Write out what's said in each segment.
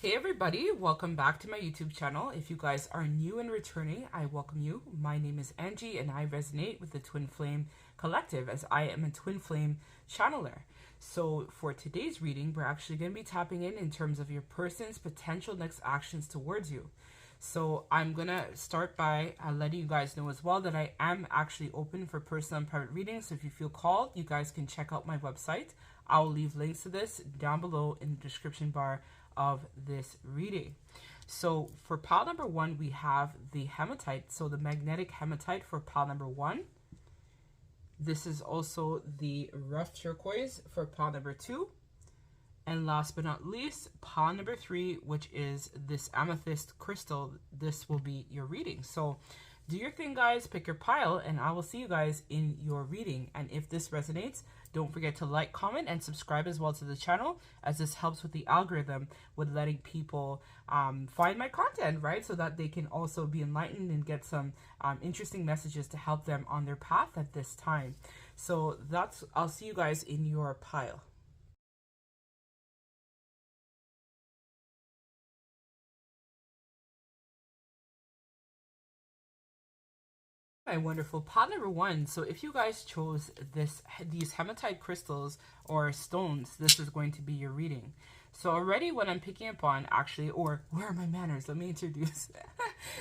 Hey everybody, welcome back to my YouTube channel. If you guys are new and returning, I welcome you. My name is Angie and I resonate with the Twin Flame Collective as I am a Twin Flame channeler. So for today's reading, we're actually going to be tapping in terms of your person's potential next actions towards you. So I'm going to start by letting you guys know as well that I am actually open for personal and private readings. So if you feel called, you guys can check out my website. I'll leave links to this down below in the description bar of this reading. So for pile number one, we have the hematite. So the magnetic hematite for pile number one. This is also the rough turquoise for pile number two. And last but not least, pile number three, which is this amethyst crystal. This will be your reading. So do your thing, guys. Pick your pile, and I will see you guys in your reading. And if this resonates, don't forget to like, comment, and subscribe as well to the channel, as this helps with the algorithm with letting people find my content, right? So that they can also be enlightened and get some interesting messages to help them on their path at this time. So I'll see you guys in your pile. My wonderful pile number one. So if you guys chose these hematite crystals or stones, this is going to be your reading. So already what I'm picking up on, actually, or where are my manners? Let me introduce.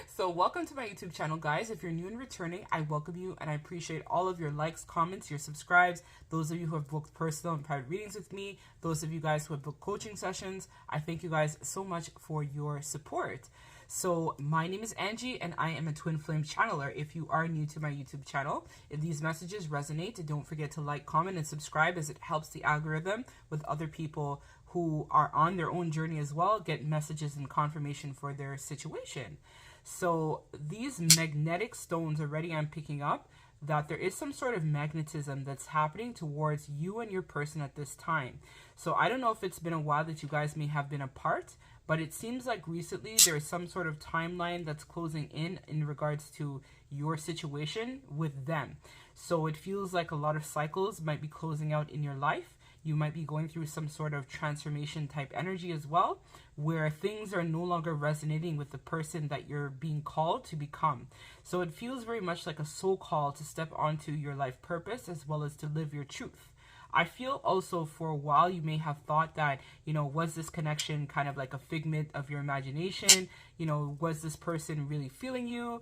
So welcome to my YouTube channel, guys. If you're new and returning, I welcome you and I appreciate all of your likes, comments, your subscribes. Those of you who have booked personal and private readings with me, those of you guys who have booked coaching sessions, I thank you guys so much for your support. So my name is Angie and I am a Twin Flame channeler. If you are new to my YouTube channel, if these messages resonate, don't forget to like, comment, and subscribe, as it helps the algorithm with other people who are on their own journey as well, get messages and confirmation for their situation. So these magnetic stones, already I'm picking up that there is some sort of magnetism that's happening towards you and your person at this time. So I don't know if it's been a while that you guys may have been apart, but it seems like recently there is some sort of timeline that's closing in regards to your situation with them. So it feels like a lot of cycles might be closing out in your life. You might be going through some sort of transformation type energy as well, where things are no longer resonating with the person that you're being called to become. So it feels very much like a soul call to step onto your life purpose as well as to live your truth. I feel also for a while you may have thought that, was this connection kind of like a figment of your imagination? Was this person really feeling you?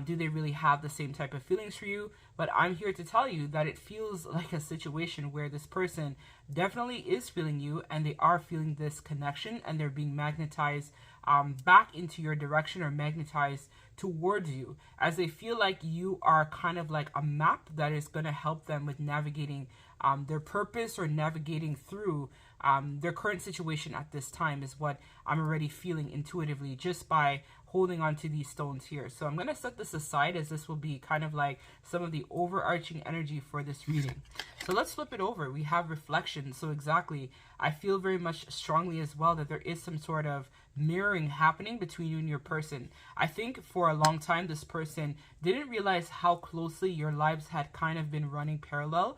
Do they really have the same type of feelings for you? But I'm here to tell you that it feels like a situation where this person definitely is feeling you and they are feeling this connection and they're being magnetized back into your direction or magnetized towards you, as they feel like you are kind of like a map that is going to help them with navigating their purpose or navigating through their current situation at this time, is what I'm already feeling intuitively just by holding on to these stones here. So I'm going to set this aside, as this will be kind of like some of the overarching energy for this reading. So let's flip it over. We have reflection. So exactly, I feel very much strongly as well that there is some sort of mirroring happening between you and your person. I think for a long time this person didn't realize how closely your lives had kind of been running parallel,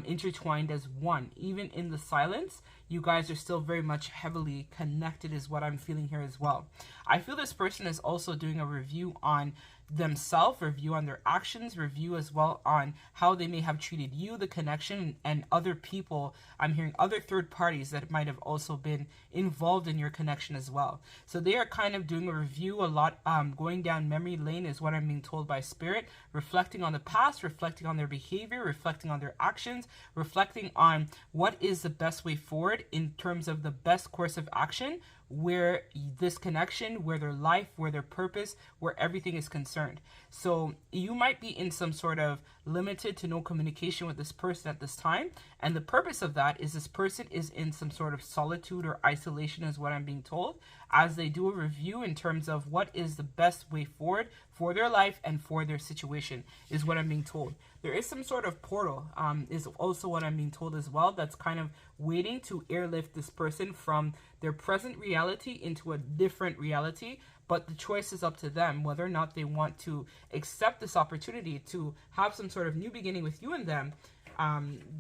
intertwined as one. Even in the silence, you guys are still very much heavily connected, is what I'm feeling here as well. I feel this person is also doing a review on themselves, review on their actions, review as well on how they may have treated you, the connection, and other people. I'm hearing other third parties that might have also been involved in your connection as well. So they are kind of doing a review a lot, going down memory lane is what I'm being told by spirit, reflecting on the past, reflecting on their behavior, reflecting on their actions, reflecting on what is the best way forward in terms of the best course of action, where this connection, where their life, where their purpose, where everything is concerned. So you might be in some sort of limited to no communication with this person at this time, and the purpose of that is this person is in some sort of solitude or isolation, is what I'm being told, as they do a review in terms of what is the best way forward for their life and for their situation, is what I'm being told. There is some sort of portal, is also what I'm being told as well, that's kind of waiting to airlift this person from their present reality into a different reality. But the choice is up to them whether or not they want to accept this opportunity to have some sort of new beginning with you and them,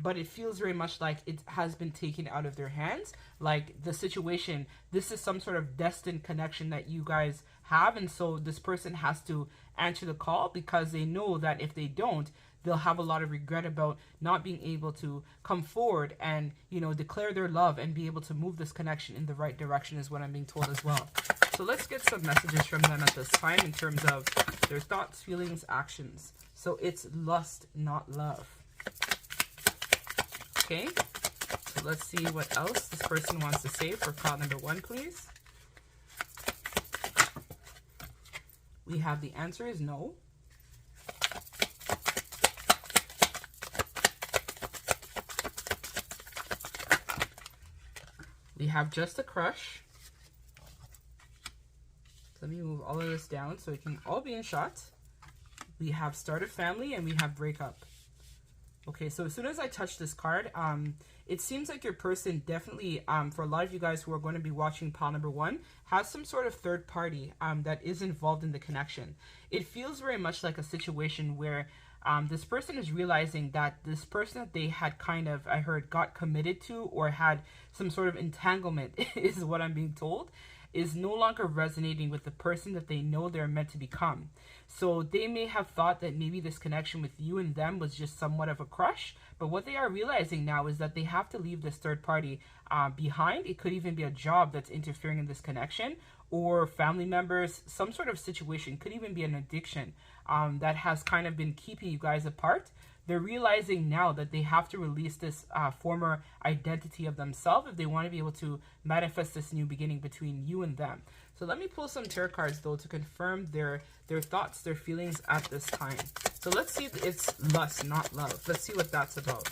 but it feels very much like it has been taken out of their hands. Like the situation, this is some sort of destined connection that you guys have, and so this person has to answer the call because they know that if they don't, they'll have a lot of regret about not being able to come forward and, you know, declare their love and be able to move this connection in the right direction, is what I'm being told as well. So let's get some messages from them at this time in terms of their thoughts, feelings, actions. So it's lust, not love. Okay, so let's see what else this person wants to say for call number 1, please. We have the answer is no. We have just a crush. Let me move all of this down so it can all be in shot. We have start a family and we have breakup. Okay, so as soon as I touch this card, it seems like your person definitely, for a lot of you guys who are going to be watching pile number 1, has some sort of third party that is involved in the connection. It feels very much like a situation where this person is realizing that this person that they had kind of, I heard, got committed to or had some sort of entanglement, is what I'm being told, is no longer resonating with the person that they know they're meant to become. So they may have thought that maybe this connection with you and them was just somewhat of a crush, but what they are realizing now is that they have to leave this third party behind. It could even be a job that's interfering in this connection, or family members, some sort of situation, could even be an addiction that has kind of been keeping you guys apart. They're realizing now that they have to release this former identity of themselves if they want to be able to manifest this new beginning between you and them. So let me pull some tarot cards, though, to confirm their thoughts, their feelings at this time. So let's see if it's lust, not love. Let's see what that's about.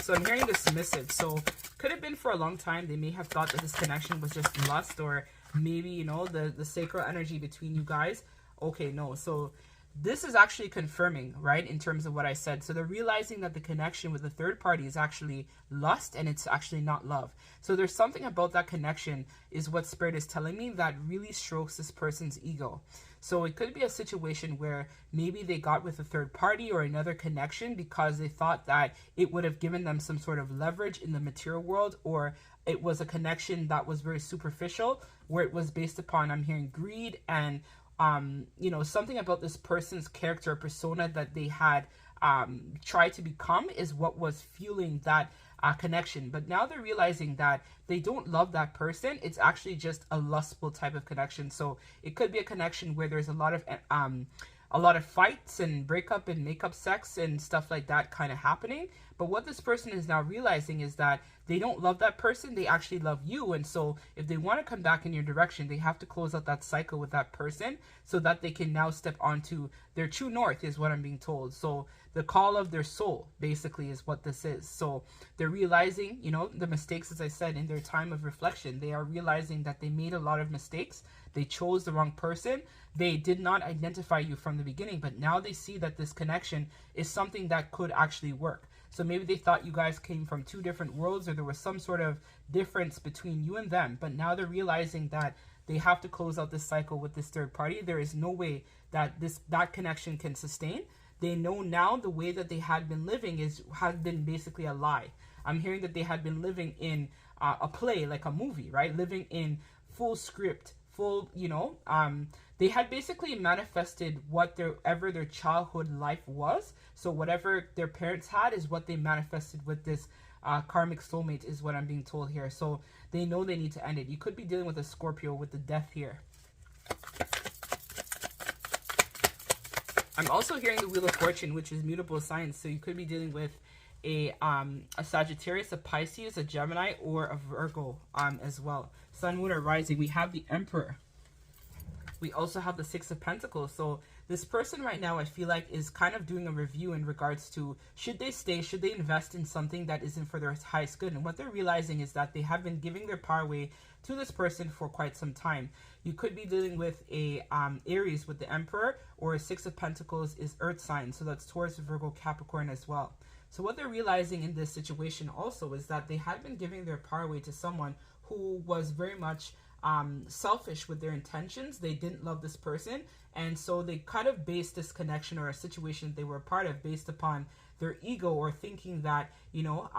So I'm hearing dismissive. So could have been for a long time. They may have thought that this connection was just lust, or maybe, you know, the sacral energy between you guys. Okay, no. So this is actually confirming, right, in terms of what I said. So they're realizing that the connection with the third party is actually lust and it's actually not love. So there's something about that connection, is what Spirit is telling me, that really strokes this person's ego. So it could be a situation where maybe they got with a third party or another connection because they thought that it would have given them some sort of leverage in the material world, or it was a connection that was very superficial, where it was based upon, I'm hearing, greed and you know, something about this person's character persona that they had tried to become is what was fueling that connection. But now they're realizing that they don't love that person. It's actually just a lustful type of connection. So it could be a connection where there's a lot of fights and breakup and makeup sex and stuff like that kind of happening. But what this person is now realizing is that they don't love that person, they actually love you. And so if they want to come back in your direction, they have to close out that cycle with that person so that they can now step onto their true north, is what I'm being told. So the call of their soul basically is what this is. So they're realizing, you know, the mistakes, as I said, in their time of reflection. They are realizing that they made a lot of mistakes. They chose the wrong person. They did not identify you from the beginning, but now they see that this connection is something that could actually work. So maybe they thought you guys came from two different worlds, or there was some sort of difference between you and them, but now they're realizing that they have to close out this cycle with this third party. There is no way that that connection can sustain. They know now the way that they had been living had been basically a lie. I'm hearing that they had been living in a play, like a movie, right? Living in full script, full, you know, they had basically manifested whatever their childhood life was. So whatever their parents had is what they manifested with this karmic soulmate, is what I'm being told here. So they know they need to end it. You could be dealing with a Scorpio with the death here. I'm also hearing the Wheel of Fortune, which is mutable signs. So you could be dealing with a Sagittarius, a Pisces, a Gemini, or a Virgo as well. Sun, Moon, or Rising. We have the Emperor. We also have the Six of Pentacles. So this person right now, I feel like, is kind of doing a review in regards to, should they stay, should they invest in something that isn't for their highest good? And what they're realizing is that they have been giving their power away to this person for quite some time. You could be dealing with a Aries with the Emperor, or a Six of Pentacles is Earth sign. So that's Taurus, Virgo, Capricorn as well. So what they're realizing in this situation also is that they had been giving their power away to someone who was very much selfish with their intentions. They didn't love this person, and so they kind of based this connection or a situation they were a part of based upon their ego, or thinking that, you know,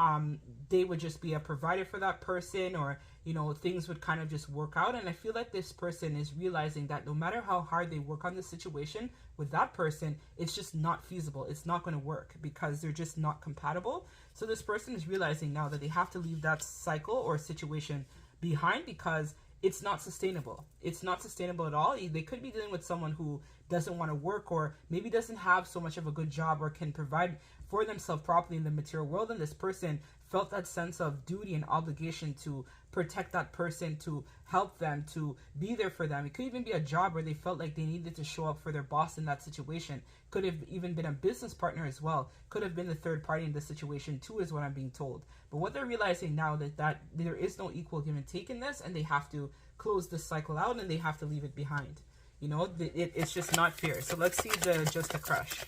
they would just be a provider for that person, or, you know, things would kind of just work out. And I feel like this person is realizing that no matter how hard they work on the situation with that person, it's just not feasible. It's not going to work because they're just not compatible. So this person is realizing now that they have to leave that cycle or situation behind because it's not sustainable. It's not sustainable at all. They could be dealing with someone who doesn't want to work, or maybe doesn't have so much of a good job, or can provide for themselves properly in the material world. And this person felt that sense of duty and obligation to protect that person, to help them, to be there for them. It could even be a job where they felt like they needed to show up for their boss in that situation. Could have even been a business partner as well. Could have been the third party in this situation too, is what I'm being told. But what they're realizing now that there is no equal give and take in this, and they have to close this cycle out, and they have to leave it behind. You know, it's just not fair. So let's see the Just a Crush.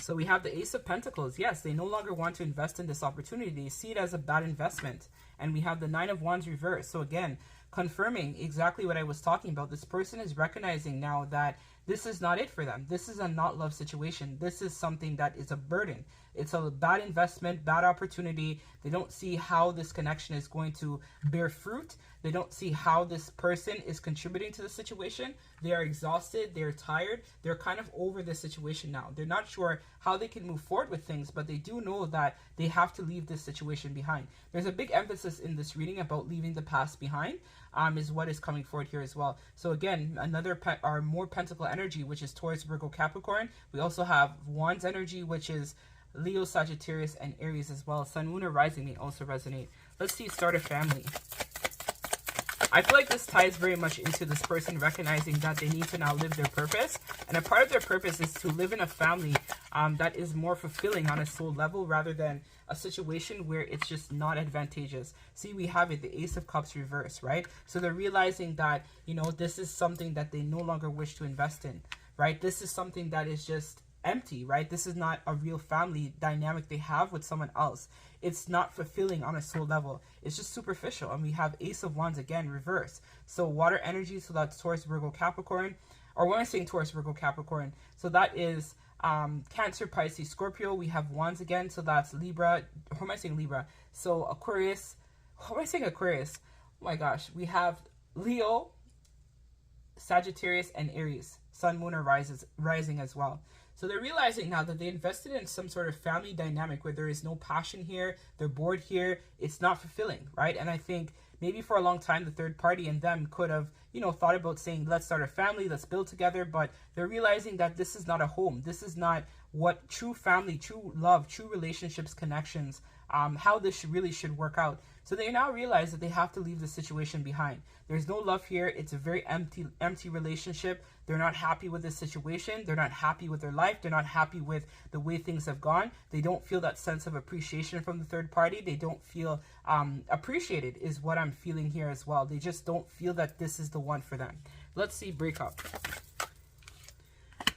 So we have the Ace of Pentacles. Yes, they no longer want to invest in this opportunity. They see it as a bad investment. And we have the Nine of Wands reversed. So again, confirming exactly what I was talking about. This person is recognizing now that this is not it for them. This is a not love situation. This is something that is a burden. It's a bad investment, bad opportunity. They don't see how this connection is going to bear fruit. They don't see how this person is contributing to the situation. They are exhausted. They're tired. They're kind of over this situation now. They're not sure how they can move forward with things, but they do know that they have to leave this situation behind. There's a big emphasis in this reading about leaving the past behind, is what is coming forward here as well. So again, another more pentacle energy, which is Taurus, Virgo, Capricorn. We also have Wands energy, which is Leo, Sagittarius, and Aries as well. Sun, Moon, or Rising may also resonate. Let's see, start a family. I feel like this ties very much into this person recognizing that they need to now live their purpose. And a part of their purpose is to live in a family that is more fulfilling on a soul level, rather than a situation where it's just not advantageous. See, we have it, the Ace of Cups reverse, right? So they're realizing that, you know, this is something that they no longer wish to invest in, right? This is something that is just empty, right? This is not a real family dynamic they have with someone else. It's not fulfilling on a soul level. It's just superficial. And we have Ace of Wands again, reverse. So water energy, so that's Taurus, Virgo, Capricorn. Or when I'm saying Taurus, Virgo, Capricorn, so that is Cancer, Pisces, Scorpio. We have Wands again, so that's Libra. Who am I saying Libra? So Aquarius. Who am I saying Aquarius? Oh my gosh. We have Leo, Sagittarius, and Aries. Sun, Moon, or rising as well. So they're realizing now that they invested in some sort of family dynamic where there is no passion here, they're bored here, it's not fulfilling, right? And I think maybe for a long time, the third party and them could have, you know, thought about saying, let's start a family, let's build together, but they're realizing that this is not a home. This is not what true family, true love, true relationships, connections, how this really should work out. So they now realize that they have to leave the situation behind. There's no love here. It's a very empty relationship. They're not happy with this situation. They're not happy with their life. They're not happy with the way things have gone. They don't feel that sense of appreciation from the third party. They don't feel appreciated, is what I'm feeling here as well. They just don't feel that this is the one for them. Let's see, breakup.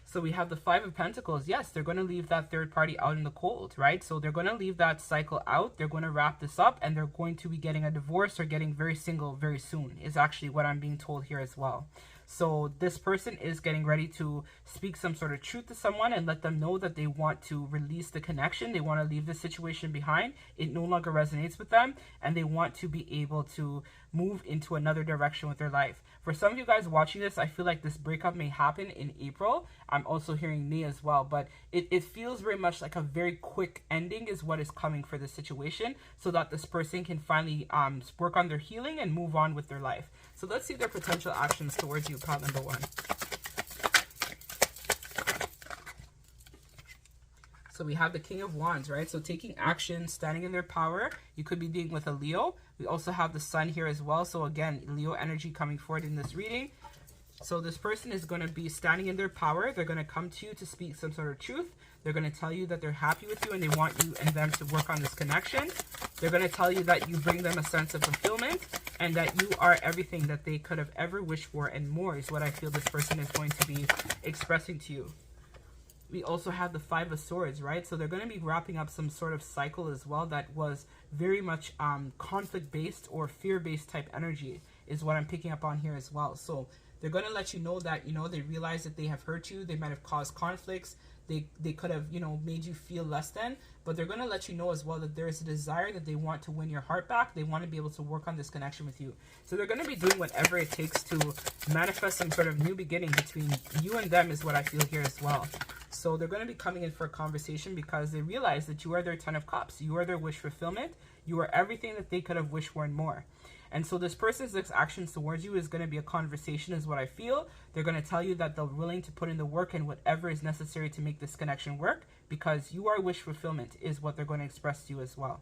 So we have the Five of Pentacles. Yes, they're going to leave that third party out in the cold, right? So they're going to leave that cycle out. They're going to wrap this up, and they're going to be getting a divorce or getting very single very soon, is actually what I'm being told here as well. So this person is getting ready to speak some sort of truth to someone and let them know that they want to release the connection. They want to leave the situation behind. It no longer resonates with them, and they want to be able to move into another direction with their life. For some of you guys watching this, I feel like this breakup may happen in April. I'm also hearing May as well, but it feels very much like a very quick ending is what is coming for this situation, so that this person can finally work on their healing and move on with their life. So let's see their potential actions towards you, pile number one. So we have the King of Wands, right? So taking action, standing in their power. You could be dealing with a Leo. We also have the Sun here as well. So again, Leo energy coming forward in this reading. So this person is going to be standing in their power. They're going to come to you to speak some sort of truth. They're going to tell you that they're happy with you and they want you and them to work on this connection. They're going to tell you that you bring them a sense of fulfillment and that you are everything that they could have ever wished for and more, is what I feel this person is going to be expressing to you. We also have the Five of Swords, right? So they're going to be wrapping up some sort of cycle as well that was very much conflict-based or fear-based type energy is what I'm picking up on here as well. So they're going to let you know that, they realize that they have hurt you. They might have caused conflicts. They could have, made you feel less than, but they're going to let you know as well that there is a desire that they want to win your heart back. They want to be able to work on this connection with you. So they're going to be doing whatever it takes to manifest some sort of new beginning between you and them is what I feel here as well. So they're going to be coming in for a conversation because they realize that you are their 10 of cups. You are their wish fulfillment. You are everything that they could have wished for and more. And so this person's next actions towards you is going to be a conversation is what I feel. They're going to tell you that they're willing to put in the work and whatever is necessary to make this connection work because you are wish fulfillment is what they're going to express to you as well.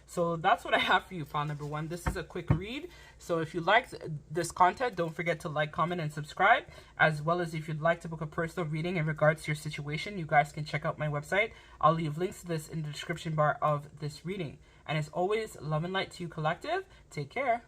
So that's what I have for you, pile number 1. This is a quick read. So if you liked this content, don't forget to like, comment, and subscribe. As well as if you'd like to book a personal reading in regards to your situation, you guys can check out my website. I'll leave links to this in the description bar of this reading. And as always, love and light to you, collective. Take care.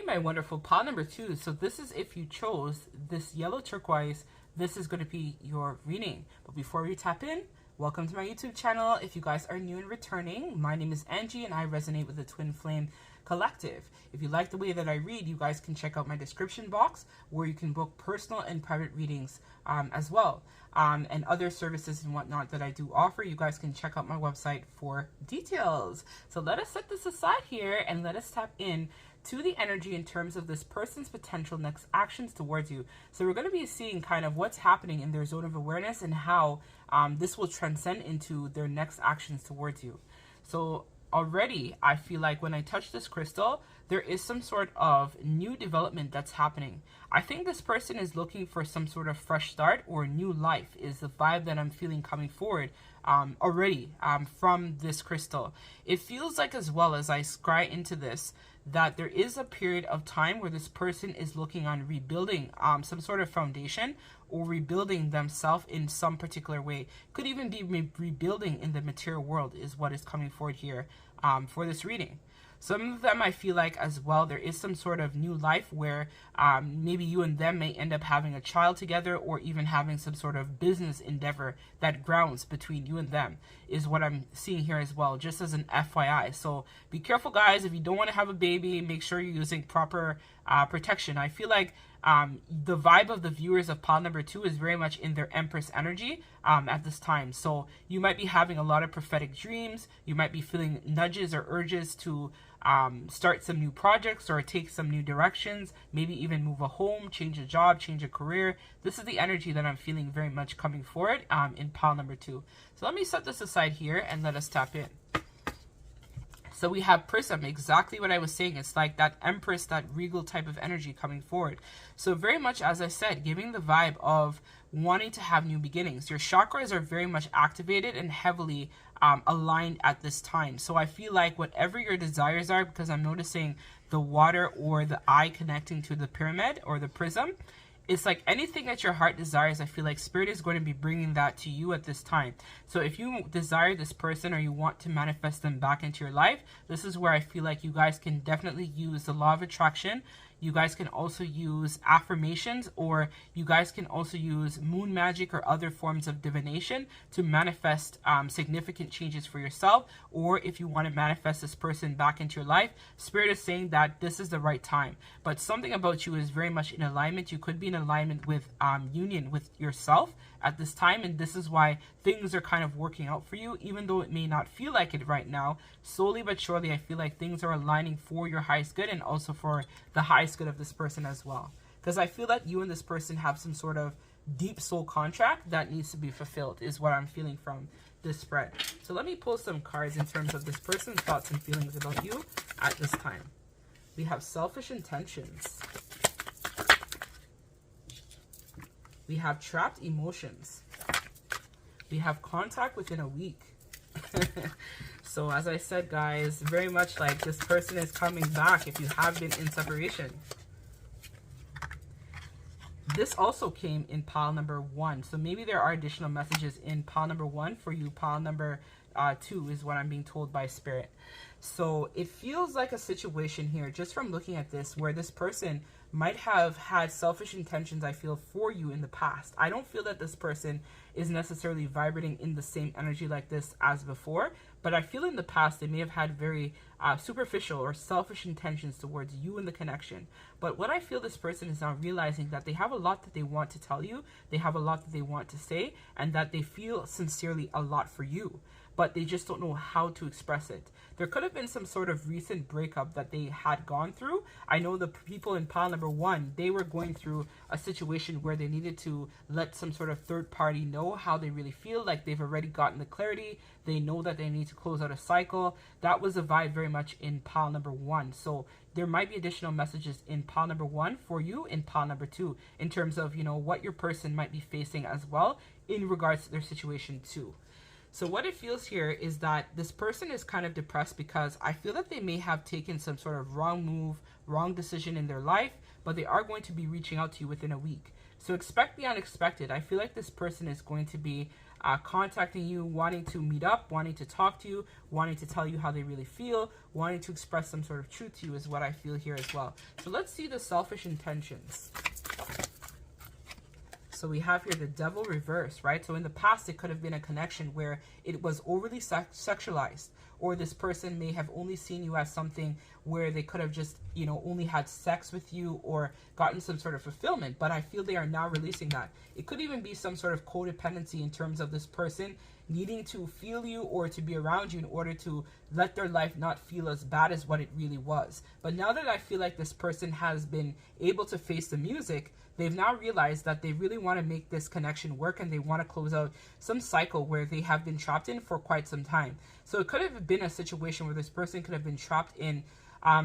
My wonderful pile number 2. So this is if you chose this yellow turquoise, this is going to be your reading. But before we tap in, welcome to my YouTube channel. If you guys are new and returning, my name is Angie and I resonate with the Twin Flame Collective. If you like the way that I read, you guys can check out my description box where you can book personal and private readings as well. And other services and whatnot that I do offer. You guys can check out my website for details. So let us set this aside here and let us tap in to the energy in terms of this person's potential next actions towards you. So we're going to be seeing kind of what's happening in their zone of awareness and how this will transcend into their next actions towards you. So already I feel like when I touch this crystal, there is some sort of new development that's happening. I think this person is looking for some sort of fresh start or new life is the vibe that I'm feeling coming forward already from this crystal. It feels like, as well as I scry into this, that there is a period of time where this person is looking on rebuilding some sort of foundation or rebuilding themselves in some particular way. Could even be rebuilding in the material world is what is coming forward here for this reading. Some of them I feel like as well there is some sort of new life where maybe you and them may end up having a child together or even having some sort of business endeavor that grounds between you and them is what I'm seeing here as well, just as an FYI. So be careful, guys. If you don't want to have a baby, make sure you're using proper protection. I feel like the vibe of the viewers of pile number 2 is very much in their Empress energy at this time. So you might be having a lot of prophetic dreams. You might be feeling nudges or urges to start some new projects or take some new directions, maybe even move a home, change a job, change a career. This is the energy that I'm feeling very much coming forward in pile number 2. So let me set this aside here and let us tap in. So we have Prism, exactly what I was saying. It's like that Empress, that regal type of energy coming forward. So very much, as I said, giving the vibe of wanting to have new beginnings. Your chakras are very much activated and heavily aligned at this time. So I feel like whatever your desires are, because I'm noticing the water or the eye connecting to the pyramid or the prism, it's like anything that your heart desires, I feel like Spirit is going to be bringing that to you at this time. So if you desire this person or you want to manifest them back into your life, this is where I feel like you guys can definitely use the law of attraction. You guys can also use affirmations, or you guys can also use moon magic or other forms of divination to manifest significant changes for yourself. Or if you want to manifest this person back into your life, Spirit is saying that this is the right time. But something about you is very much in alignment. You could be in alignment with union with yourself at this time, and this is why things are kind of working out for you, even though it may not feel like it right now. Slowly but surely, I feel like things are aligning for your highest good and also for the highest good of this person as well. Because I feel that you and this person have some sort of deep soul contract that needs to be fulfilled is what I'm feeling from this spread. So let me pull some cards in terms of this person's thoughts and feelings about you at this time. We have selfish intentions. We have trapped emotions. We have contact within a week. So as I said, guys, very much like this person is coming back if you have been in separation. This also came in pile number 1. So maybe there are additional messages in pile number 1 for you. Pile number 2 is what I'm being told by Spirit. So it feels like a situation here, just from looking at this, where this person might have had selfish intentions, I feel, for you in the past. I don't feel that this person is necessarily vibrating in the same energy like this as before, but I feel in the past they may have had very superficial or selfish intentions towards you in the connection. But what I feel this person is now realizing that they have a lot that they want to tell you, they have a lot that they want to say, and that they feel sincerely a lot for you, but they just don't know how to express it. There could have been some sort of recent breakup that they had gone through. I know the people in pile number 1, they were going through a situation where they needed to let some sort of third party know how they really feel, like they've already gotten the clarity, they know that they need to close out a cycle. That was a vibe very much in pile number 1. So there might be additional messages in pile number 1 for you in pile number 2, in terms of, you know, what your person might be facing as well in regards to their situation too. So what it feels here is that this person is kind of depressed because I feel that they may have taken some sort of wrong move, wrong decision in their life, but they are going to be reaching out to you within a week. So expect the unexpected. I feel like this person is going to be contacting you, wanting to meet up, wanting to talk to you, wanting to tell you how they really feel, wanting to express some sort of truth to you is what I feel here as well. So let's see the selfish intentions. So we have here the devil reverse, right? So in the past, it could have been a connection where it was overly sexualized, or this person may have only seen you as something where they could have just, you know, only had sex with you or gotten some sort of fulfillment. But I feel they are now releasing that. It could even be some sort of codependency in terms of this person needing to feel you or to be around you in order to let their life not feel as bad as what it really was. But now that I feel like this person has been able to face the music, they've now realized that they really want to make this connection work, and they want to close out some cycle where they have been trapped in for quite some time. So it could have been a situation where this person could have been trapped in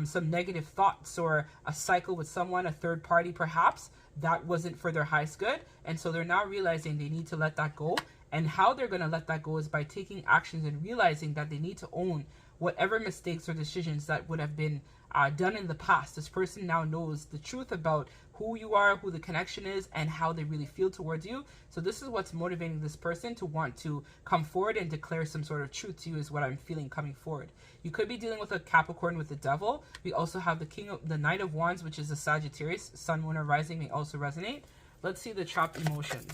some negative thoughts or a cycle with someone, a third party perhaps, that wasn't for their highest good. And so they're now realizing they need to let that go. And how they're going to let that go is by taking actions and realizing that they need to own whatever mistakes or decisions that would have been done in the past. This person now knows the truth about who you are, who the connection is, and how they really feel towards you. So this is what's motivating this person to want to come forward and declare some sort of truth to you, is what I'm feeling coming forward. You could be dealing with a Capricorn with the devil. We also have the Knight of Wands, which is a Sagittarius. Sun, Moon, or Rising may also resonate. Let's see the trapped emotions.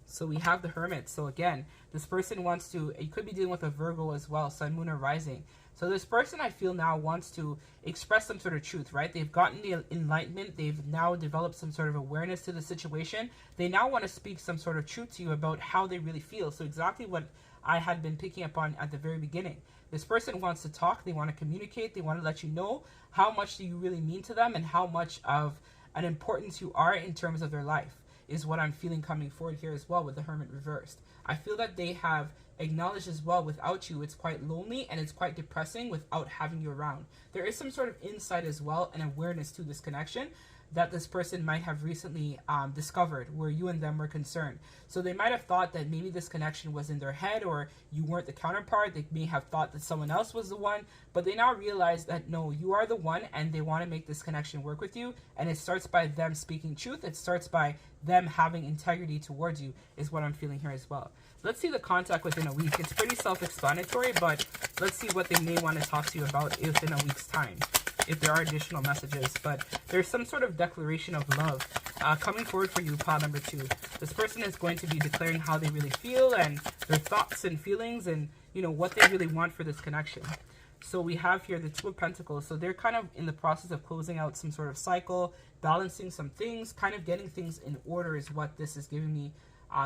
So we have the Hermit. So again, this person wants to, you could be dealing with a Virgo as well, Sun, Moon, or Rising. So this person, I feel, now wants to express some sort of truth, right? They've gotten the enlightenment. They've now developed some sort of awareness to the situation. They now want to speak some sort of truth to you about how they really feel. So exactly what I had been picking up on at the very beginning. This person wants to talk. They want to communicate. They want to let you know how much do you really mean to them and how much of an importance you are in terms of their life, is what I'm feeling coming forward here as well with the Hermit reversed. I feel that they have acknowledged as well, without you, it's quite lonely and it's quite depressing without having you around. There is some sort of insight as well and awareness to this connection that this person might have recently discovered where you and them were concerned. So they might have thought that maybe this connection was in their head or you weren't the counterpart. They may have thought that someone else was the one, but they now realize that no, you are the one, and they want to make this connection work with you. And it starts by them speaking truth. It starts by them having integrity towards you, is what I'm feeling here as well. Let's see the contact within a week. It's pretty self-explanatory, but let's see what they may want to talk to you about within a week's time, if there are additional messages. But there's some sort of declaration of love coming forward for you, pile number 2. This person is going to be declaring how they really feel and their thoughts and feelings and, you know, what they really want for this connection. So we have here the Two of Pentacles. So they're kind of in the process of closing out some sort of cycle, balancing some things, kind of getting things in order is what this is giving me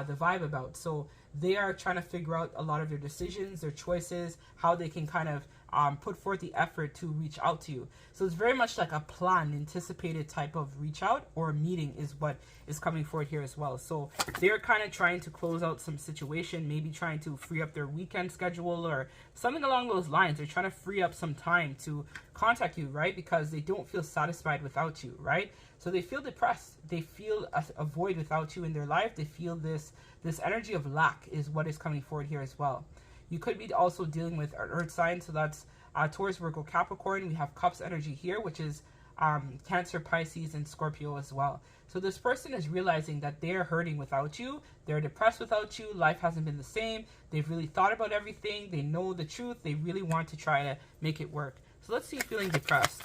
the vibe about. So they are trying to figure out a lot of their decisions, their choices, how they can kind of put forth the effort to reach out to you. So it's very much like a planned, anticipated type of reach out or meeting is what is coming forward here as well. So they're kind of trying to close out some situation, maybe trying to free up their weekend schedule or something along those lines. They're trying to free up some time to contact you, right? Because they don't feel satisfied without you, right? So they feel depressed. They feel a void without you in their life. They feel this energy of lack is what is coming forward here as well. You could be also dealing with an earth sign, so that's Taurus, Virgo, Capricorn. We have Cups energy here, which is Cancer, Pisces, and Scorpio as well. So this person is realizing that they're hurting without you. They're depressed without you. Life hasn't been the same. They've really thought about everything. They know the truth. They really want to try to make it work. So let's see, feeling depressed.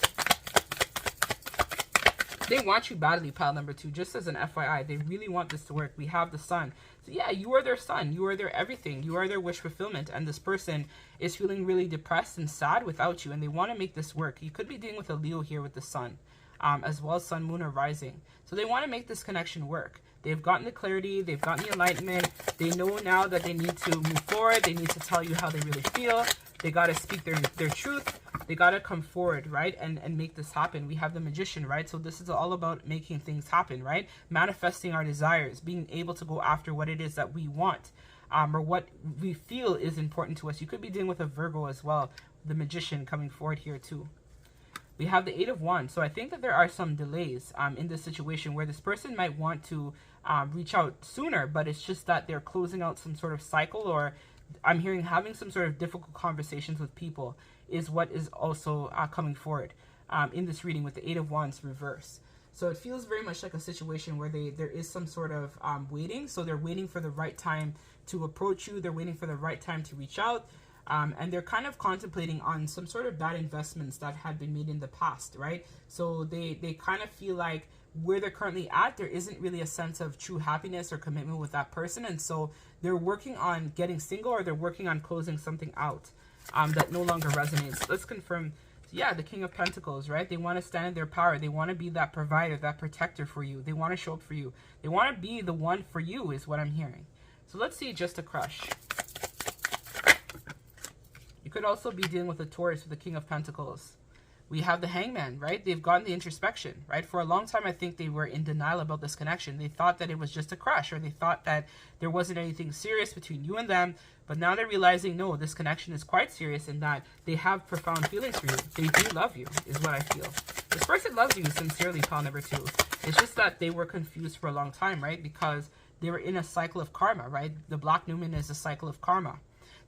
They want you badly, pile number 2, just as an FYI. They really want this to work. We have the sun. So yeah, you are their sun. You are their everything. You are their wish fulfillment. And this person is feeling really depressed and sad without you. And they want to make this work. You could be dealing with a Leo here with the sun, as well as sun, moon, or rising. So they want to make this connection work. They've gotten the clarity. They've gotten the enlightenment. They know now that they need to move forward. They need to tell you how they really feel. They got to speak their truth. They got to come forward, right, and make this happen. We have the Magician, right? So this is all about making things happen, right? Manifesting our desires, being able to go after what it is that we want, or what we feel is important to us. You could be dealing with a Virgo as well, the Magician coming forward here too. We have the 8 of Wands. So I think that there are some delays in this situation where this person might want to reach out sooner, but it's just that they're closing out some sort of cycle, or I'm hearing having some sort of difficult conversations with people is what is also coming forward in this reading with the 8 of Wands reverse. So it feels very much like a situation where there is some sort of waiting. So they're waiting for the right time to approach you. They're waiting for the right time to reach out. And they're kind of contemplating on some sort of bad investments that had been made in the past, right? So they kind of feel like where they're currently at, there isn't really a sense of true happiness or commitment with that person. And so they're working on getting single, or they're working on closing something out that no longer resonates. Let's confirm. Yeah, the King of Pentacles, right? They want to stand in their power. They want to be that provider, that protector for you. They want to show up for you. They want to be the one for you is what I'm hearing. So let's see, just a crush. You could also be dealing with a Taurus with the King of Pentacles. We have the Hangman, right? They've gotten the introspection, right? For a long time, I think they were in denial about this connection. They thought that it was just a crush, or they thought that there wasn't anything serious between you and them. But now they're realizing, no, this connection is quite serious, and that they have profound feelings for you. They do love you, is what I feel. This person loves you sincerely, pile number 2. It's just that they were confused for a long time, right? Because they were in a cycle of karma, right? The Black New Moon is a cycle of karma.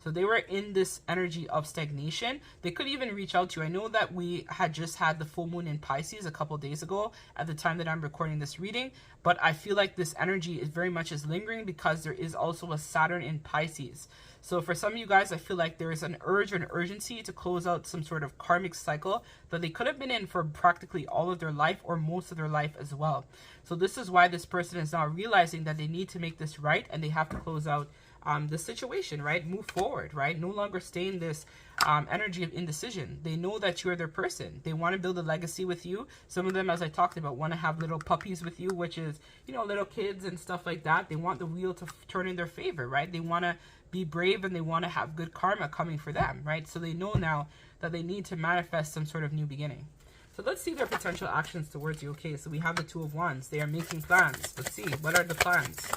So they were in this energy of stagnation. They could even reach out to you. I know that we had just had the full moon in Pisces a couple days ago at the time that I'm recording this reading. But I feel like this energy is very much is lingering because there is also a Saturn in Pisces. So for some of you guys, I feel like there is an urge or an urgency to close out some sort of karmic cycle that they could have been in for practically all of their life or most of their life as well. So this is why this person is now realizing that they need to make this right, and they have to close out the situation, right? Move forward, right? No longer stay in this energy of indecision. They know that you're their person. They want to build a legacy with you. Some of them, as I talked about, want to have little puppies with you, which is, you know, little kids and stuff like that. They want the wheel to turn in their favor, right? They want to be brave, and they want to have good karma coming for them, right? So they know now that they need to manifest some sort of new beginning. So let's see their potential actions towards you. Okay, so we have the 2 of Wands. They are making plans. Let's see, what are the plans?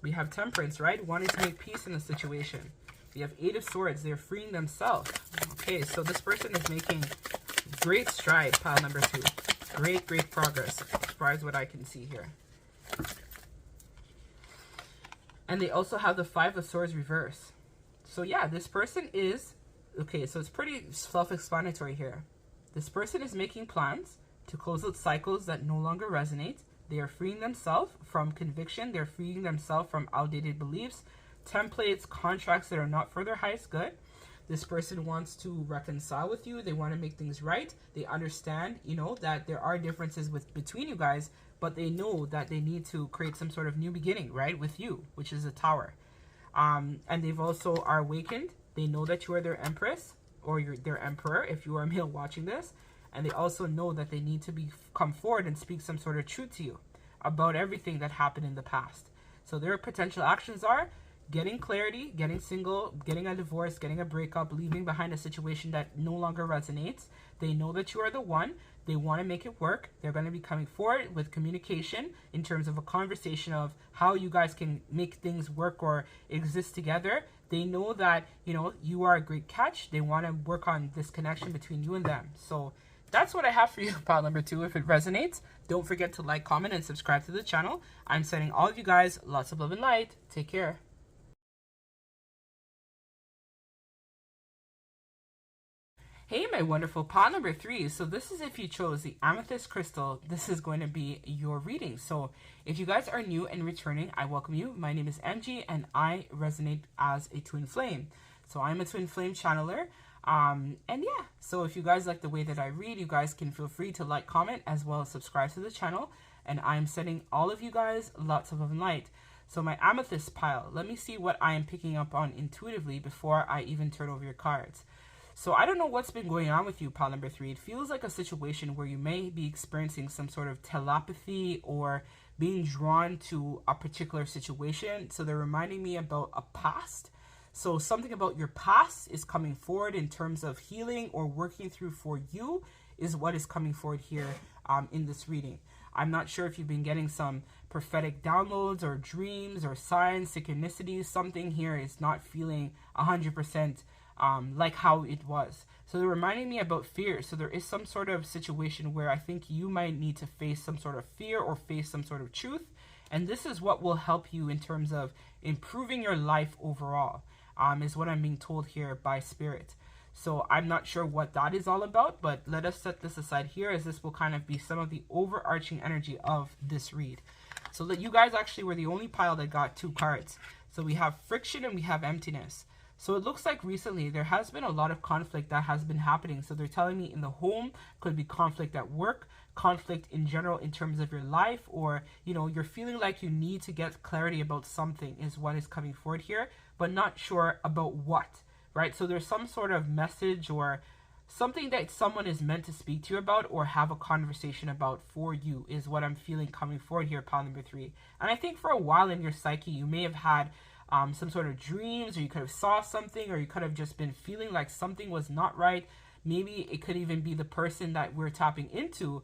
We have Temperance, right? Wanting to make peace in the situation. We have 8 of Swords. They're freeing themselves. Okay, so this person is making great stride, pile number 2. Great progress, as far as what I can see here. And they also have the 5 of Swords reverse. So yeah, this person is... Okay, so it's pretty self-explanatory here. This person is making plans to close out cycles that no longer resonate. They are freeing themselves from conviction. They're freeing themselves from outdated beliefs, templates, contracts that are not for their highest good. This person wants to reconcile with you. They want to make things right. They understand, you know, that there are differences between you guys, but they know that they need to create some sort of new beginning, right, with you, which is a Tower. And they've also are awakened. They know that you are their Empress, or you're their Emperor if you are a male watching this. And they also know that they need to come forward and speak some sort of truth to you about everything that happened in the past. So their potential actions are getting clarity, getting single, getting a divorce, getting a breakup, leaving behind a situation that no longer resonates. They know that you are the one. They want to make it work. They're going to be coming forward with communication in terms of a conversation of how you guys can make things work or exist together. They know that, you know, you are a great catch. They want to work on this connection between you and them. So that's what I have for you, pile number 2. If it resonates, don't forget to like, comment, and subscribe to the channel. I'm sending all of you guys lots of love and light. Take care. Hey, my wonderful pile number 3. So this is if you chose the amethyst crystal, this is going to be your reading. So if you guys are new and returning, I welcome you. My name is Angie and I resonate as a twin flame. So I'm a twin flame channeler. And yeah, so if you guys like the way that I read, you guys can feel free to like, comment, as well as subscribe to the channel. And I'm sending all of you guys lots of love and light. So my amethyst pile, let me see what I am picking up on intuitively before I even turn over your cards. So I don't know what's been going on with you, pile number 3. It feels like a situation where you may be experiencing some sort of telepathy or being drawn to a particular situation. So they're reminding me about a past. So something about your past is coming forward in terms of healing or working through for you is what is coming forward here in this reading. I'm not sure if you've been getting some prophetic downloads or dreams or signs, synchronicities. Something here is not feeling 100% like how it was. So they're reminding me about fear. So there is some sort of situation where I think you might need to face some sort of fear or face some sort of truth. And this is what will help you in terms of improving your life overall, is what I'm being told here by Spirit. So I'm not sure what that is all about, but let us set this aside here, as this will kind of be some of the overarching energy of this read. So that you guys actually were the only pile that got 2 cards. So we have friction and we have emptiness. So it looks like recently there has been a lot of conflict that has been happening. So they're telling me in the home, could be conflict at work, conflict in general in terms of your life, or, you know, you're feeling like you need to get clarity about something is what is coming forward here, but not sure about what, right? So there's some sort of message or something that someone is meant to speak to you about or have a conversation about for you is what I'm feeling coming forward here, pile number 3. And I think for a while in your psyche, you may have had some sort of dreams, or you could have saw something, or you could have just been feeling like something was not right. Maybe it could even be the person that we're tapping into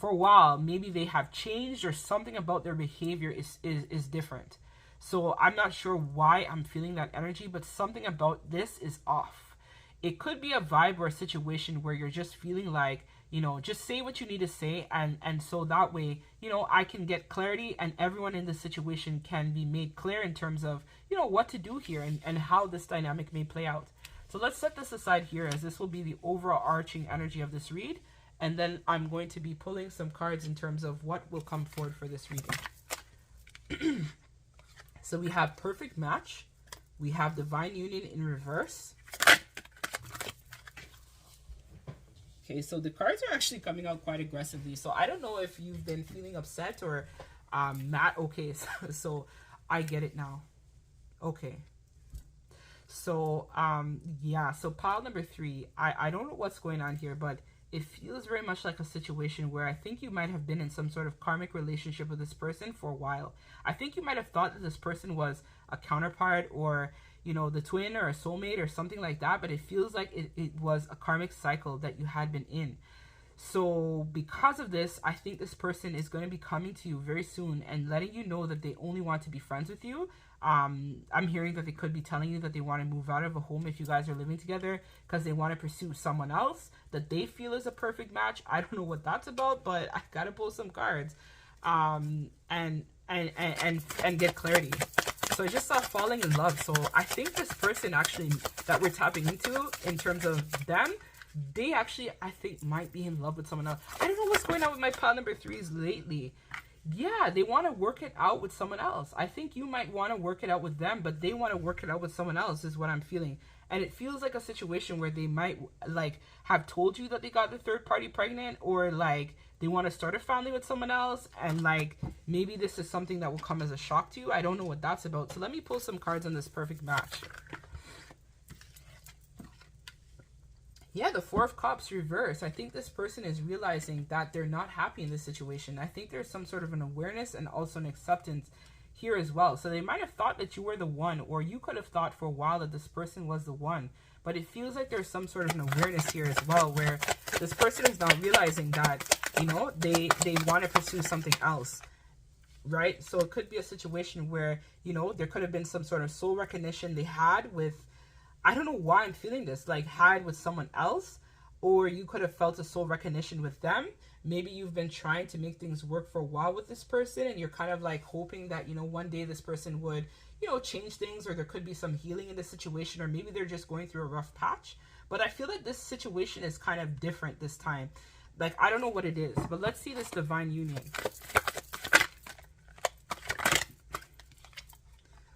for a while. Maybe they have changed, or something about their behavior is different. So I'm not sure why I'm feeling that energy, but something about this is off. It could be a vibe or a situation where you're just feeling like, you know, just say what you need to say, and so that way, you know, I can get clarity and everyone in this situation can be made clear in terms of, you know, what to do here and how this dynamic may play out. So let's set this aside here, as this will be the overall arching energy of this read, and then I'm going to be pulling some cards in terms of what will come forward for this reading. So we have perfect match, we have divine union in reverse. Okay, so the cards are actually coming out quite aggressively. So I don't know if you've been feeling upset or mad. Okay, so I get it now. Okay. So, yeah, so pile number 3, I don't know what's going on here, but it feels very much like a situation where I think you might have been in some sort of karmic relationship with this person for a while. I think you might have thought that this person was a counterpart, or, you know, the twin or a soulmate or something like that, but it feels like it was a karmic cycle that you had been in. So because of this, I think this person is going to be coming to you very soon and letting you know that they only want to be friends with you. I'm hearing that they could be telling you that they want to move out of a home if you guys are living together, because they want to pursue someone else that they feel is a perfect match. I don't know what that's about, but I gotta pull some cards and get clarity. So I just saw falling in love. So I think this person actually that we're tapping into in terms of them, they actually, I think, might be in love with someone else. I don't know what's going on with my pile number 3s lately. Yeah, they want to work it out with someone else. I think you might want to work it out with them, but they want to work it out with someone else is what I'm feeling. And it feels like a situation where they might, like, have told you that they got the third party pregnant, or, like, they want to start a family with someone else, and, like, maybe this is something that will come as a shock to you. I don't know what that's about. So let me pull some cards on this perfect match. Yeah, the 4 of Cups reverse. I think this person is realizing that they're not happy in this situation. I think there's some sort of an awareness and also an acceptance here as well. So they might have thought that you were the one, or you could have thought for a while that this person was the one. But it feels like there's some sort of an awareness here as well, where this person is now realizing that, you know, they want to pursue something else, right? So it could be a situation where, you know, there could have been some sort of soul recognition they had with, I don't know why I'm feeling this, like had with someone else, or you could have felt a soul recognition with them. Maybe you've been trying to make things work for a while with this person, and you're kind of like hoping that, you know, one day this person would, you know, change things, or there could be some healing in the situation, or maybe they're just going through a rough patch. But I feel that this situation is kind of different this time. Like, I don't know what it is, but let's see this divine union.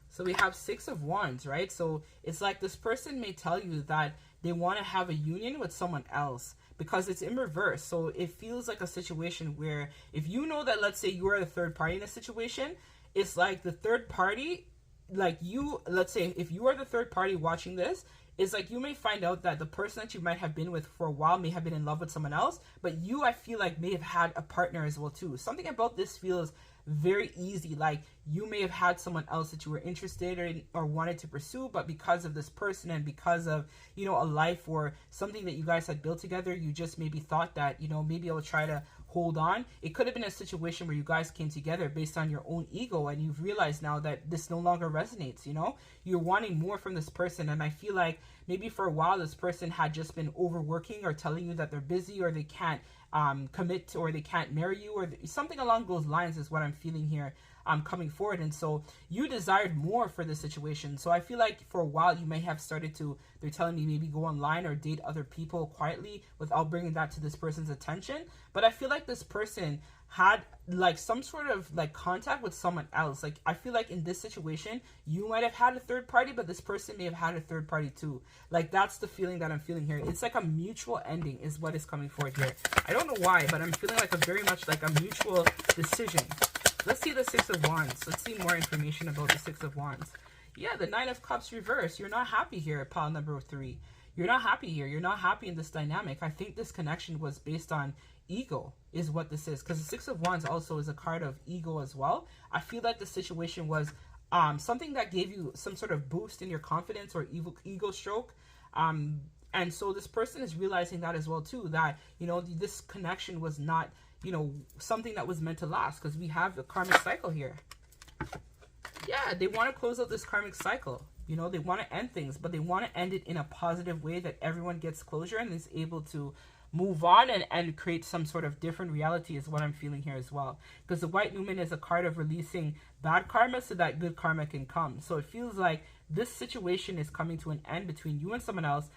So we have Six of Wands, right? So it's like this person may tell you that they want to have a union with someone else because it's in reverse. So it feels like a situation where if you know that, let's say you are the third party in a situation, it's like the third party, like you, let's say if you are the third party watching this, it's like you may find out that the person that you might have been with for a while may have been in love with someone else, but you, I feel like, may have had a partner as well too. Something about this feels very easy, like you may have had someone else that you were interested in or wanted to pursue, but because of this person and because of, you know, a life or something that you guys had built together, you just maybe thought that, you know, maybe I'll try to hold on. It could have been a situation where you guys came together based on your own ego, and you've realized now that this no longer resonates. You know, you're wanting more from this person, and I feel like maybe for a while this person had just been overworking or telling you that they're busy or they can't commit to, or they can't marry you, or something along those lines is what I'm feeling here coming forward. And so you desired more for this situation. So I feel like for a while you may have started to, they're telling me, maybe go online or date other people quietly without bringing that to this person's attention. But I feel like this person had like some sort of like contact with someone else. Like I feel like in this situation you might have had a third party, but this person may have had a third party too. Like that's the feeling that I'm feeling here. It's like a mutual ending is what is coming forward here. I don't know why, but I'm feeling like a very much like a mutual decision. Let's see the Six of Wands. Let's see more information about the Six of Wands. Yeah, the Nine of Cups reverse. You're not happy here, pile number 3. You're not happy here. You're not happy in this dynamic. I think this connection was based on ego is what this is, because the Six of Wands also is a card of ego as well. I feel like the situation was something that gave you some sort of boost in your confidence or ego stroke. And so this person is realizing that as well too, that, you know, this connection was not, you know, something that was meant to last, because we have a karmic cycle here. Yeah, they want to close out this karmic cycle. You know, they want to end things, but they want to end it in a positive way that everyone gets closure and is able to move on and create some sort of different reality is what I'm feeling here as well. Because the White Numen is a card of releasing bad karma so that good karma can come. So it feels like this situation is coming to an end between you and someone else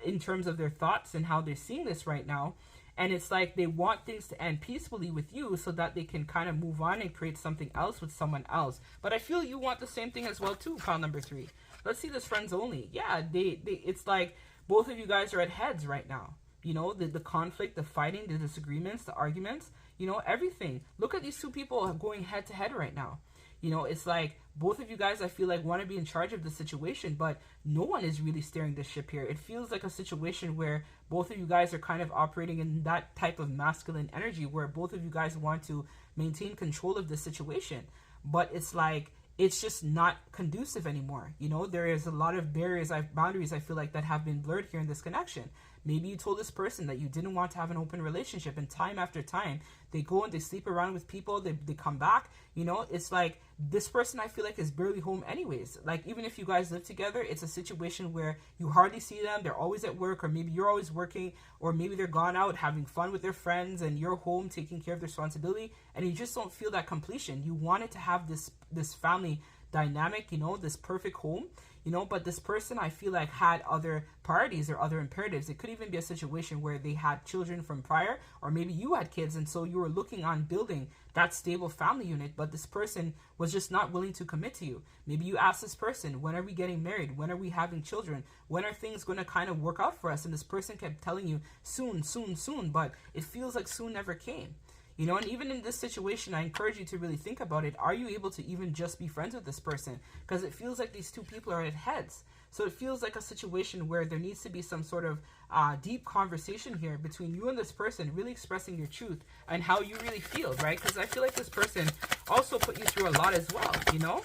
in terms of their thoughts and how they're seeing this right now. And it's like they want things to end peacefully with you so that they can kind of move on and create something else with someone else. But I feel you want the same thing as well too, pile number 3. Let's see this friends only. Yeah, it's like both of you guys are at heads right now. You know, the conflict, the fighting, the disagreements, the arguments, you know, everything. Look at these two people going head to head right now. You know, it's like both of you guys, I feel like, want to be in charge of the situation, but no one is really steering the ship here. It feels like a situation where both of you guys are kind of operating in that type of masculine energy where both of you guys want to maintain control of the situation. But it's like, it's just not conducive anymore. You know, there is a lot of boundaries, I feel like, that have been blurred here in this connection. Maybe you told this person that you didn't want to have an open relationship, and time after time, they go and they sleep around with people, they come back. You know, it's like this person, I feel like, is barely home anyways. Like, even if you guys live together, it's a situation where you hardly see them. They're always at work, or maybe you're always working, or maybe they're gone out having fun with their friends, and you're home taking care of their responsibility, and you just don't feel that completion. You wanted to have this family dynamic, you know, this perfect home, you know, but this person, I feel like, had other priorities or other imperatives. It could even be a situation where they had children from prior, or maybe you had kids, and so you were looking on building that stable family unit, but this person was just not willing to commit to you. Maybe you asked this person, when are we getting married? When are we having children? When are things going to kind of work out for us? And this person kept telling you soon, soon, soon, but it feels like soon never came. You know, and even in this situation, I encourage you to really think about it. Are you able to even just be friends with this person? Because it feels like these two people are at heads. So it feels like a situation where there needs to be some sort of deep conversation here between you and this person, really expressing your truth and how you really feel, right? Because I feel like this person also put you through a lot as well, you know?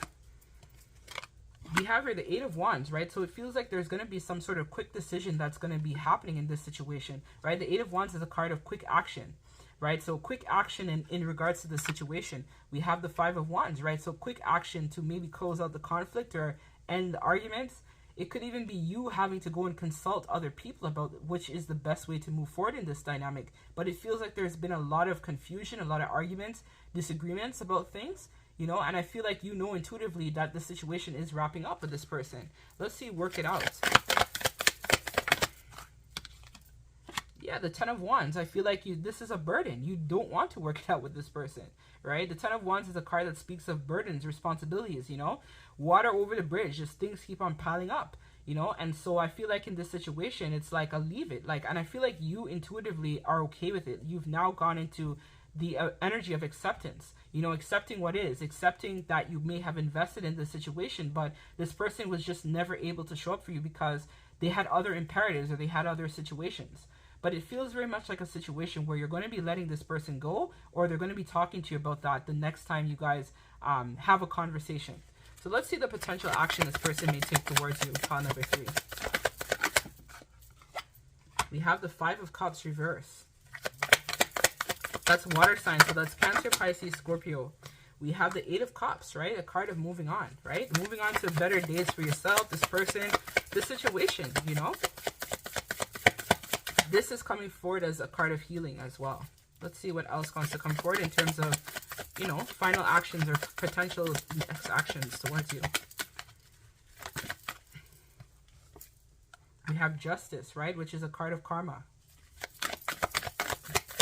We have here the Eight of Wands, right? So it feels like there's going to be some sort of quick decision that's going to be happening in this situation, right? The Eight of Wands is a card of quick action. Right, so quick action in regards to the situation. We have the Five of Wands, right? So quick action to maybe close out the conflict or end the arguments. It could even be you having to go and consult other people about which is the best way to move forward in this dynamic. But it feels like there's been a lot of confusion, a lot of arguments, disagreements about things. you know, and I feel like you know intuitively that the situation is wrapping up with this person. Let's see, work it out. Yeah, the Ten of Wands. I feel like this is a burden. You don't want to work it out with this person, right? The Ten of Wands is a card that speaks of burdens, responsibilities, you know, water over the bridge. Just things keep on piling up, you know. And so I feel like in this situation, it's like a leave it. Like, and I feel like you intuitively are okay with it. You've now gone into the energy of acceptance, you know, accepting what is, accepting that you may have invested in this situation, but this person was just never able to show up for you because they had other imperatives or they had other situations. But it feels very much like a situation where you're going to be letting this person go, or they're going to be talking to you about that the next time you guys have a conversation. So let's see the potential action this person may take towards you. Pile number 3. We have the Five of Cups reverse. That's water sign, so that's Cancer, Pisces, Scorpio. We have the Eight of Cups, right? A card of moving on, right? Moving on to better days for yourself, this person, this situation, you know? This is coming forward as a card of healing as well. Let's see what else wants to come forward in terms of, you know, final actions or potential next actions towards you. We have Justice, right? Which is a card of karma.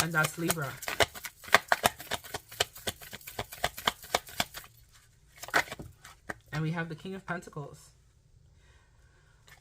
And that's Libra. And we have the King of Pentacles.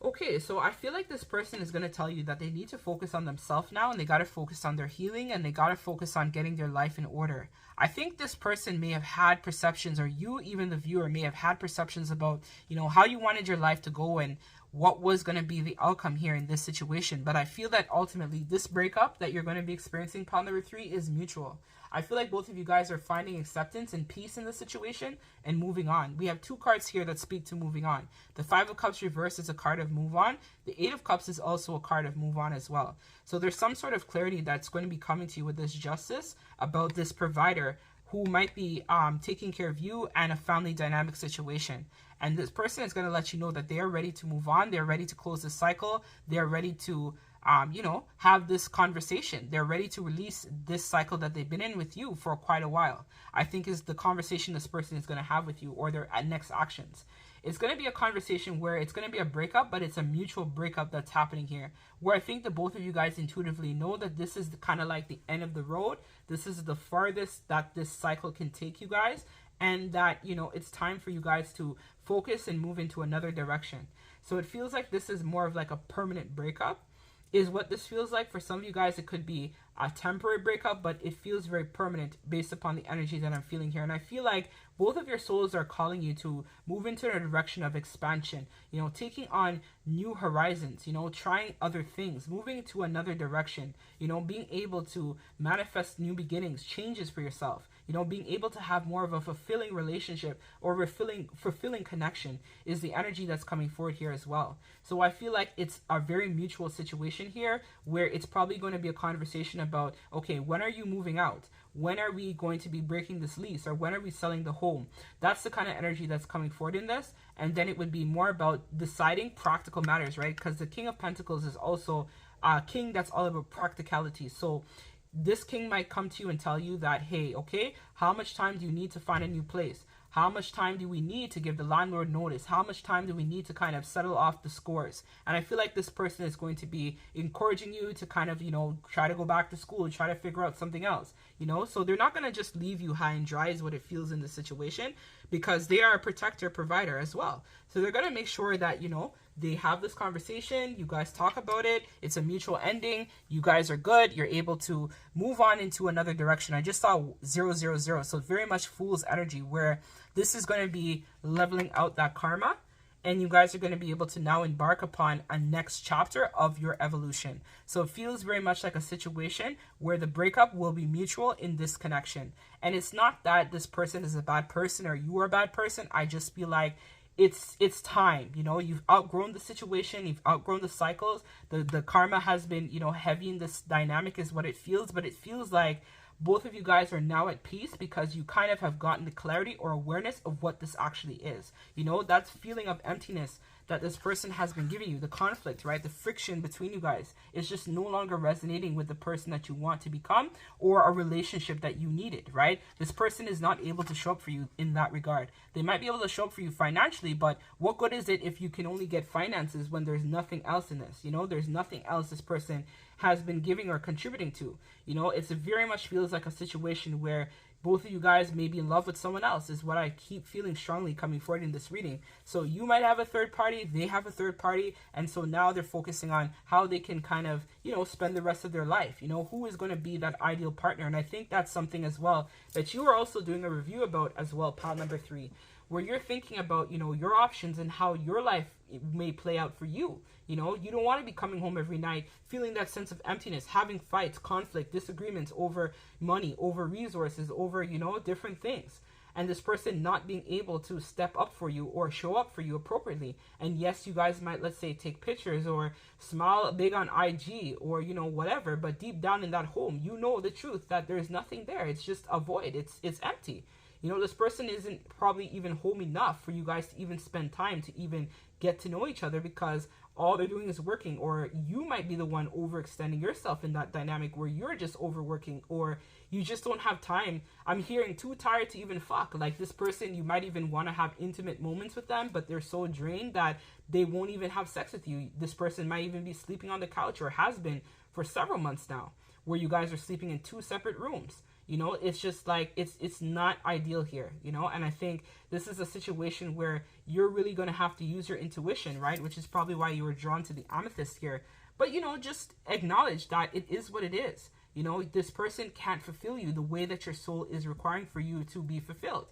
Okay, so I feel like this person is going to tell you that they need to focus on themselves now, and they got to focus on their healing, and they got to focus on getting their life in order. I think this person may have had perceptions, or you, even the viewer, may have had perceptions about, you know, how you wanted your life to go and what was going to be the outcome here in this situation. But I feel that ultimately this breakup that you're going to be experiencing, pile number 3, is mutual. I feel like both of you guys are finding acceptance and peace in the situation and moving on. We have 2 cards here that speak to moving on. The Five of Cups reverse is a card of move on. The Eight of Cups is also a card of move on as well. So there's some sort of clarity that's going to be coming to you with this Justice about this provider who might be taking care of you and a family dynamic situation. And this person is going to let you know that they are ready to move on. They're ready to close the cycle. They're ready to you know, have this conversation. They're ready to release this cycle that they've been in with you for quite a while. I think is the conversation this person is going to have with you, or their next actions. It's going to be a conversation where it's going to be a breakup, but it's a mutual breakup that's happening here, where I think that both of you guys intuitively know that this is kind of like the end of the road. This is the farthest that this cycle can take you guys, and that, you know, it's time for you guys to focus and move into another direction. So it feels like this is more of like a permanent breakup, is what this feels like. For some of you guys, it could be a temporary breakup, but it feels very permanent based upon the energy that I'm feeling here. And I feel like both of your souls are calling you to move into a direction of expansion, you know, taking on new horizons, you know, trying other things, moving to another direction, you know, being able to manifest new beginnings, changes for yourself, you know, being able to have more of a fulfilling relationship or fulfilling connection is the energy that's coming forward here as well. So I feel like it's a very mutual situation here, where it's probably going to be a conversation about, okay, when are you moving out? When are we going to be breaking this lease? Or when are we selling the home? That's the kind of energy that's coming forward in this. And then it would be more about deciding practical matters, right? Because the King of Pentacles is also a king that's all about practicality. So this king might come to you and tell you that, hey, okay, how much time do you need to find a new place? How much time do we need to give the landlord notice? How much time do we need to kind of settle off the scores? And I feel like this person is going to be encouraging you to kind of, you know, try to go back to school, try to figure out something else, you know? So they're not going to just leave you high and dry is what it feels in this situation, because they are a protector, provider as well. So they're going to make sure that, you know, they have this conversation, you guys talk about it, it's a mutual ending, you guys are good, you're able to move on into another direction. I just saw 000, so very much Fool's energy, where this is going to be leveling out that karma, and you guys are going to be able to now embark upon a next chapter of your evolution. So it feels very much like a situation where the breakup will be mutual in this connection. And it's not that this person is a bad person or you are a bad person. I just feel like it's time, you know, you've outgrown the situation, you've outgrown the cycles, the karma has been, you know, heavy in this dynamic is what it feels. But it feels like both of you guys are now at peace because you kind of have gotten the clarity or awareness of what this actually is. You know, that feeling of emptiness that this person has been giving you, the conflict, right? The friction between you guys is just no longer resonating with the person that you want to become or a relationship that you needed, right? This person is not able to show up for you in that regard. They might be able to show up for you financially, but what good is it if you can only get finances when there's nothing else in this? You know, there's nothing else this person has been giving or contributing to. You know, it's very much feels like a situation where both of you guys may be in love with someone else, is what I keep feeling strongly coming forward in this reading. So you might have a third party, they have a third party, and so now they're focusing on how they can kind of, you know, spend the rest of their life. You know, who is going to be that ideal partner? And I think that's something as well that you are also doing a review about as well, pile number 3, where you're thinking about, you know, your options and how your life may play out for you. You know, you don't want to be coming home every night feeling that sense of emptiness, having fights, conflict, disagreements over money, over resources, over, you know, different things. And this person not being able to step up for you or show up for you appropriately. And yes, you guys might, let's say, take pictures or smile big on IG or, you know, whatever. But deep down in that home, you know the truth that there's nothing there. It's just a void. It's empty. You know, this person isn't probably even home enough for you guys to even spend time to even get to know each other, because all they're doing is working, or you might be the one overextending yourself in that dynamic where you're just overworking, or you just don't have time. I'm hearing too tired to even fuck. Like this person, you might even want to have intimate moments with them, but they're so drained that they won't even have sex with you. This person might even be sleeping on the couch, or has been for several months now, where you guys are sleeping in 2 separate rooms. You know, it's just like, it's not ideal here, you know? And I think this is a situation where you're really going to have to use your intuition, right? Which is probably why you were drawn to the amethyst here. But, you know, just acknowledge that it is what it is. You know, this person can't fulfill you the way that your soul is requiring for you to be fulfilled.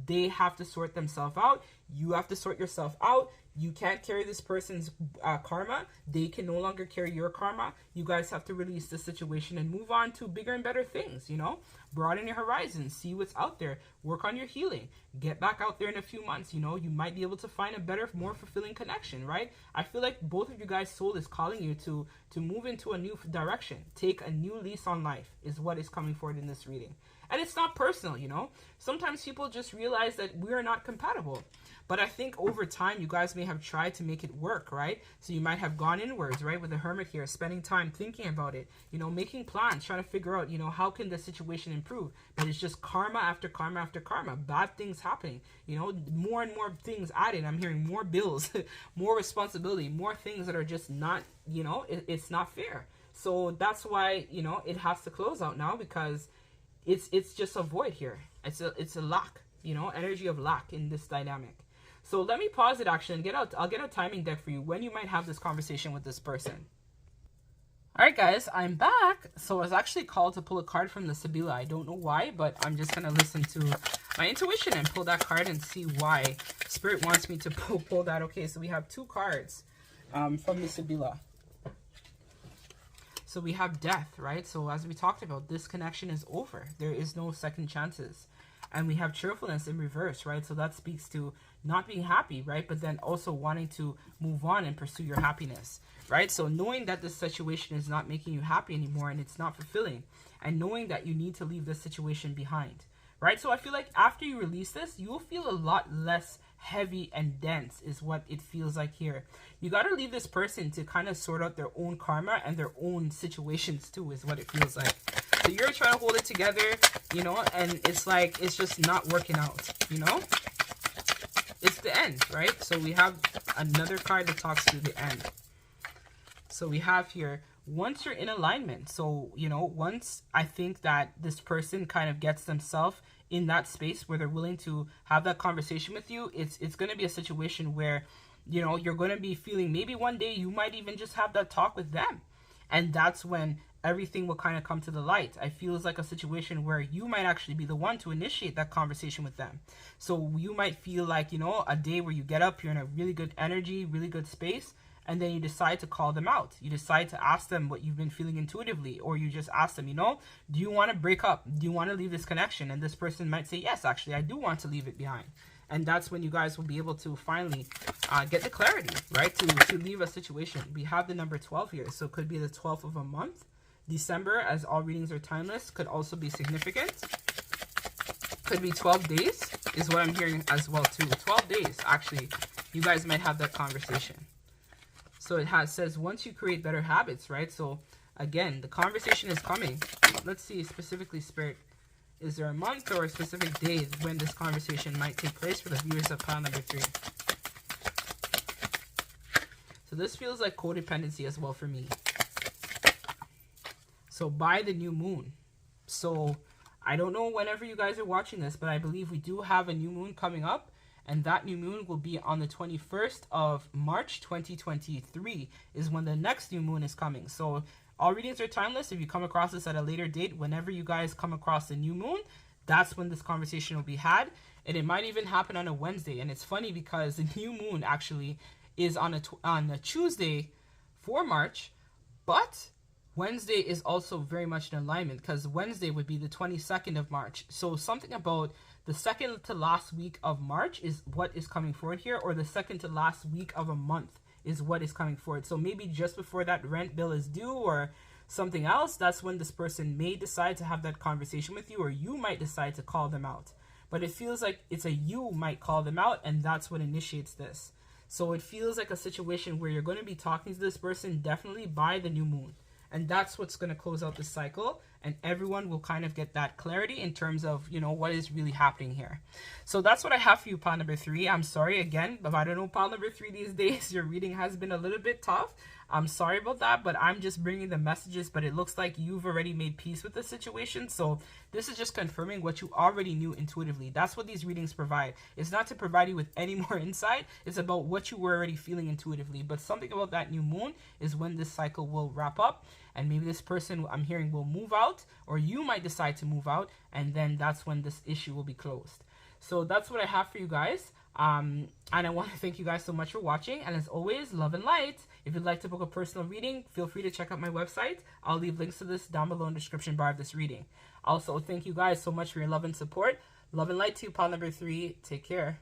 They have to sort themselves out. You have to sort yourself out. You can't carry this person's karma. They can no longer carry your karma. You guys have to release the situation and move on to bigger and better things, you know? Broaden your horizons. See what's out there. Work on your healing. Get back out there in a few months, you know? You might be able to find a better, more fulfilling connection, right? I feel like both of you guys' soul is calling you to move into a new direction. Take a new lease on life is what is coming forward in this reading. And it's not personal, you know? Sometimes people just realize that we're not compatible. But I think over time, you guys may have tried to make it work, right? So you might have gone inwards, right? With the hermit here, spending time thinking about it, you know, making plans, trying to figure out, you know, how can the situation improve? But it's just karma after karma after karma. Bad things happening, you know, more and more things added. I'm hearing more bills, more responsibility, more things that are just not, you know, it's not fair. So that's why, you know, it has to close out now, because it's just a void here. It's a lack, you know, energy of lack in this dynamic. So let me pause it actually and I'll get a timing deck for you when you might have this conversation with this person. All right, guys, I'm back. So I was actually called to pull a card from the Sibila. I don't know why, but I'm just going to listen to my intuition and pull that card and see why Spirit wants me to pull that. Okay, so we have 2 cards from the Sibila. So we have death, right? So as we talked about, this connection is over. There is no second chances. And we have cheerfulness in reverse, right? So that speaks to not being happy, right? But then also wanting to move on and pursue your happiness, right? So knowing that this situation is not making you happy anymore and it's not fulfilling, and knowing that you need to leave this situation behind, right? So I feel like after you release this, you will feel a lot less heavy and dense is what it feels like here. You got to leave this person to kind of sort out their own karma and their own situations too, is what it feels like. So you're trying to hold it together, you know, and it's like, it's just not working out, you know? It's the end, right? So we have another card that talks to the end. So we have here, once you're in alignment. So, you know, once I think that this person kind of gets themselves in that space where they're willing to have that conversation with you, it's going to be a situation where, you know, you're going to be feeling maybe one day you might even just have that talk with them. And that's when everything will kind of come to the light. I feel it's like a situation where you might actually be the one to initiate that conversation with them. So you might feel like, you know, a day where you get up, you're in a really good energy, really good space, and then you decide to call them out. You decide to ask them what you've been feeling intuitively, or you just ask them, you know, do you want to break up? Do you want to leave this connection? And this person might say, yes, actually, I do want to leave it behind. And that's when you guys will be able to finally get the clarity, right, to leave a situation. We have the number 12 here, so it could be the 12th of a month. December, as all readings are timeless, could also be significant. Could be 12 days is what I'm hearing as well too. 12 days, actually. you guys might have that conversation. So it says once you create better habits, right? So again, the conversation is coming. Let's see specifically, Spirit. Is there a month or a specific day when this conversation might take place for the viewers of pile number 3? So this feels like codependency as well for me. So by the new moon. So I don't know whenever you guys are watching this, but I believe we do have a new moon coming up. And that new moon will be on the 21st of March 2023 is when the next new moon is coming. So all readings are timeless. If you come across this at a later date, whenever you guys come across the new moon, that's when this conversation will be had. And it might even happen on a Wednesday. And it's funny because the new moon actually is on a Tuesday for March, but Wednesday is also very much in alignment because Wednesday would be the 22nd of March. So something about the second to last week of March is what is coming forward here, or the second to last week of a month is what is coming forward. So maybe just before that rent bill is due or something else, that's when this person may decide to have that conversation with you, or you might decide to call them out. But it feels like it's a you might call them out, and that's what initiates this. So it feels like a situation where you're going to be talking to this person definitely by the new moon. And that's what's going to close out the cycle, and everyone will kind of get that clarity in terms of, you know, what is really happening here. So that's what I have for you, pile number 3. I'm sorry again, but I don't know, pile number 3 these days, your reading has been a little bit tough. I'm sorry about that, but I'm just bringing the messages, but it looks like you've already made peace with the situation. So this is just confirming what you already knew intuitively. That's what these readings provide. It's not to provide you with any more insight. It's about what you were already feeling intuitively. But something about that new moon is when this cycle will wrap up. And maybe this person I'm hearing will move out, or you might decide to move out, and then that's when this issue will be closed. So that's what I have for you guys. And I want to thank you guys so much for watching. And as always, love and light. If you'd like to book a personal reading, feel free to check out my website. I'll leave links to this down below in the description bar of this reading. Also, thank you guys so much for your love and support. Love and light to you, pile number 3. Take care.